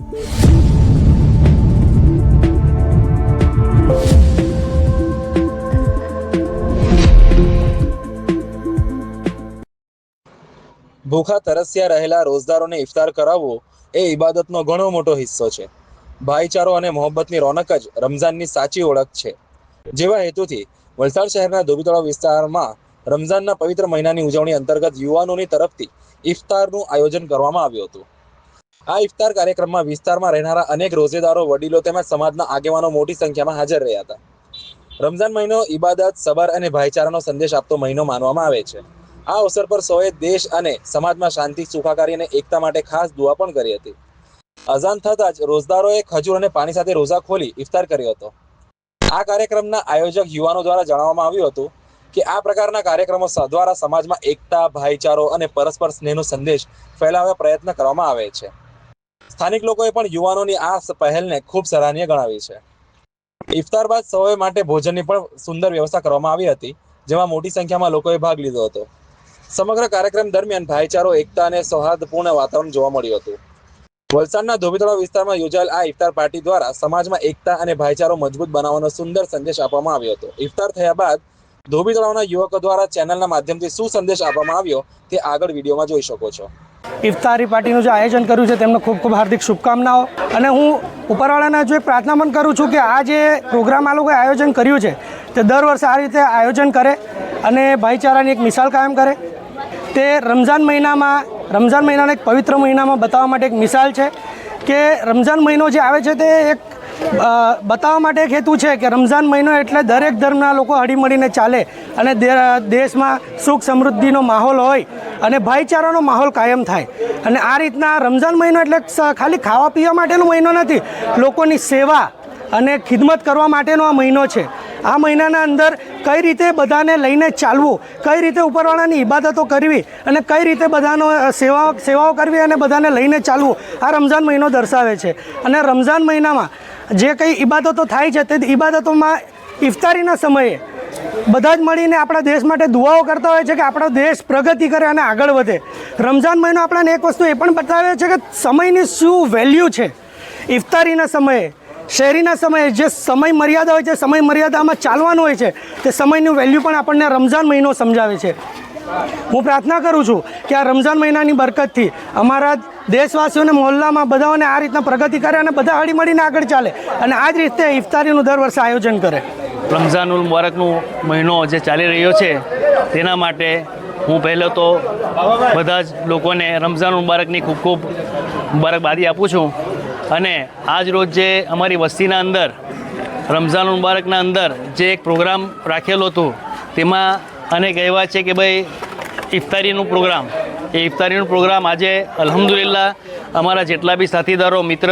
ભૂખા તરસ્યા રહેલા રોજદારોને ઇફતાર કરાવવો એ ઇબાદતનો ઘણો મોટો હિસ્સો છે। ભાઈચારો અને મોહબ્બતની રોનક જ રમઝાનની સાચી ઓળખ છે। જેવા હેતુથી વલસાડ શહેરના ધોબીતળાવ વિસ્તારમાં રમઝાનના પવિત્ર મહિનાની ઉજવણી અંતર્ગત યુવાનોની તરફથી ઇફતારનું આયોજન કરવામાં આવ્યું હતું। આ ઇફતાર કાર્યક્રમમાં વિસ્તારમાં રહેનારા અનેક રોજેદારો, વડીલો તેમજ સમાજના આગેવાનો મોટી સંખ્યામાં હાજર રહ્યા હતા। રમઝાન મહિનો ઇબાદત, સબર અને ભાઈચારાનો સંદેશ આપતો મહિનો માનવામાં આવે છે। આ અવસર પર સૌએ દેશ અને સમાજમાં શાંતિ, સુખાકારી અને એકતા માટે ખાસ દુઆ પણ કરી હતી। અઝાન થતાં જ રોજદારોએ ખજૂર અને પાણી સાથે રોઝા ખોલી ઇફતાર કર્યો હતો। આ કાર્યક્રમના આયોજક યુવાનો દ્વારા જણાવવામાં આવ્યું હતું કે આ પ્રકારના કાર્યક્રમો દ્વારા સમાજમાં એકતા, ભાઈચારો અને પરસ્પર સ્નેહનો સંદેશ ફેલાવવા પ્રયત્ન કરવામાં આવે છે। સ્થાનિક લોકોએ પણ યુવાનોની આ પહેલને ખૂબ સરાહનીય ગણાવી છે। ઇફતાર બાદ સૌએ માટે ભોજનની પણ સુંદર વ્યવસ્થા કરવામાં આવી હતી, જેમાં મોટી સંખ્યામાં લોકોએ ભાગ લીધો હતો। સમગ્ર કાર્યક્રમ દરમિયાન ભાઈચારો, એકતા અને સૌહાર્દપૂર્ણ વાતાવરણ જોવા મળ્યું હતું। વલસાડના ધોબીતળાવ વિસ્તારમાં યોજાયેલ આ ઇફતાર પાર્ટી દ્વારા સમાજમાં એકતા અને ભાઈચારો મજબૂત બનાવવાનો સુંદર સંદેશ આપવામાં આવ્યો હતો। ઇફતાર થયા બાદ ધોબીતળાવના યુવકો દ્વારા ચેનલના માધ્યમથી શું સંદેશ આપવામાં આવ્યો તે આગળ વિડીયોમાં જોઈ શકો છો। ઇફતારી પાર્ટીનું જે આયોજન કર્યું છે તેમને ખૂબ ખૂબ હાર્દિક શુભકામનાઓ। અને હું ઉપરવાળાના જો પ્રાર્થના પણ કરું છું કે આ જે પ્રોગ્રામ આ લોકોએ આયોજન કર્યું છે તે દર વર્ષે આ રીતે આયોજન કરે અને ભાઈચારાની એક મિસાલ કાયમ કરે। તે રમઝાન મહિનાના એક પવિત્ર મહિનામાં બતાવવા માટે એક મિસાલ છે કે રમઝાન મહિનો જે આવે છે તે એક બતાવવા માટે એક હેતુ છે કે રમઝાન મહિનો એટલે દરેક ધર્મના લોકો હળીમળીને ચાલે અને દેશમાં સુખ સમૃદ્ધિનો માહોલ હોય અને ભાઈચારાનો માહોલ કાયમ થાય। અને આ રીતના રમઝાન મહિનો એટલે ખાલી ખાવા પીવા માટેનો મહિનો નથી, લોકોની સેવા અને ખિદમત કરવા માટેનો આ મહિનો છે। આ મહિનાના અંદર કઈ રીતે બધાને લઈને ચાલવું, કઈ રીતે ઉપરવાળાની ઇબાદતો કરવી અને કઈ રીતે બધાનો સેવાઓ કરવી અને બધાને લઈને ચાલવું, આ રમઝાન મહિનો દર્શાવે છે। અને રમઝાન મહિનામાં જે કંઈ ઇબાદતો થાય છે તે ઇબાદતોમાં ઇફતારીના સમયે બધા જ મળીને આપણા દેશ માટે દુઆઓ કરતા હોય છે કે આપણો દેશ પ્રગતિ કરે અને આગળ વધે। રમઝાન મહિનો આપણને એક વસ્તુ એ પણ બતાવે છે કે સમયની શું વેલ્યુ છે। ઇફતારીના સમયે, શહેરીના સમયે જે સમય મર્યાદા હોય છે, સમય મર્યાદામાં ચાલવાનું હોય છે, તે સમયનું વેલ્યુ પણ આપણને રમઝાન મહિનો સમજાવે છે। હું પ્રાર્થના કરું છું કે આ રમઝાન મહિનાની બરકતથી અમારા દેશવાસીઓને, મોહલ્લામાં બધાઓને આ રીતના પ્રગતિ કરે અને બધા હળીમળીને આગળ ચાલે અને આ જ રીતે ઇફતારીનું દર વર્ષે આયોજન કરે। રમઝાનુલ મુબારકનો મહિનો જે ચાલી રહ્યો છે તેના માટે હું પહેલો તો બધા જ લોકોને રમઝાનુલ મુબારકની ખૂબ ખૂબ મુબારકબાદી આપું છું। અને આજ રોજ જે અમારી વસ્તીના અંદર રમઝાનુલ મુબારકના અંદર જે એક પ્રોગ્રામ રાખેલો હતો તેમાં અનેક એવા છે કે ભાઈ ઇફતારીનું પ્રોગ્રામ આજે અલ્હમ્દુલિલ્લાહ અમારા જેટલા બી સાથીદારો, મિત્ર,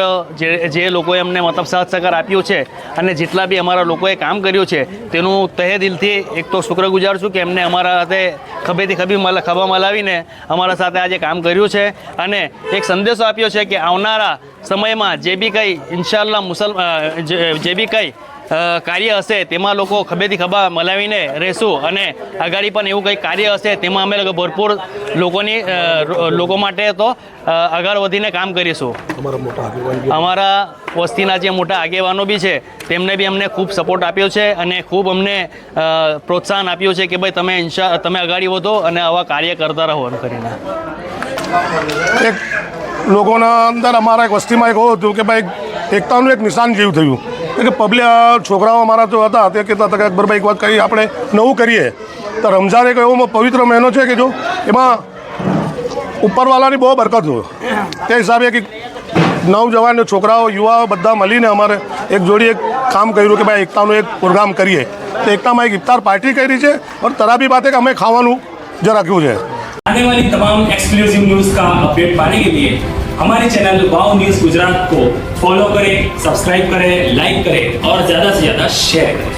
જે લોકોએ અમને મતલબ સાથ સહકાર આપ્યો છે અને જેટલા બી અમારા લોકોએ કામ કર્યું છે તેનું તહે દિલથી એક તો શુક્રગુજાર છું કે એમને અમારા સાથે ખભેથી ખભા મલાવીને અમારા સાથે આજે કામ કર્યું છે અને એક સંદેશો આપ્યો છે કે આવનારા સમયમાં જે બી કંઈ ઇન્શાઅલ્લાહ જે બી કંઈ કાર્ય હશે તેમાં લોકો ખભેથી ખભા મલાવીને રહેશું અને આગળ પણ એવું કંઈ કાર્ય હશે તેમાં અમે લોકો ભરપૂર લોકો માટે તો આગળ વધીને કામ કરીશું। અમારા વસ્તીના જે મોટા આગેવાનો બી છે તેમને બી અમને ખૂબ સપોર્ટ આપ્યો છે અને ખૂબ અમને પ્રોત્સાહન આપ્યું છે કે ભાઈ તમે આગળ વધો અને આવા કાર્ય કરતા રહો એમ કરીને। એક લોકોના અંદર અમારા એક વસ્તીમાં એક હતું કે ભાઈ એકતાનું એક નિશાન જેવું થયું કે પબ્લિક છોકરાઓ અમારા તો હતા તે કહેતા હતા કે અકબરભાઈ એક વાત કરી આપણે નવું કરીએ તો રમઝાન એક એવો પવિત્ર મહિનો છે કે જો એમાં ઉપરવાળાની બહુ બરકત હોય તે હિસાબે કે નવજવાન છોકરાઓ, યુવાઓ બધા મળીને અમારે એક જોડી એક કામ કર્યું કે ભાઈ એકતાનો એક પ્રોગ્રામ કરીએ। તો એકતામાં એક ઇફતાર પાર્ટી કરી છે और તરાબી બાત કે અમે ખાવાનું જ રાખ્યું છે। आने वाली तमाम एक्सक्लूसिव न्यूज़ का अपडेट पाने के लिए हमारे चैनल वाव न्यूज़ गुजरात को फॉलो करें, सब्सक्राइब करें, लाइक करें और ज़्यादा से ज़्यादा शेयर करें।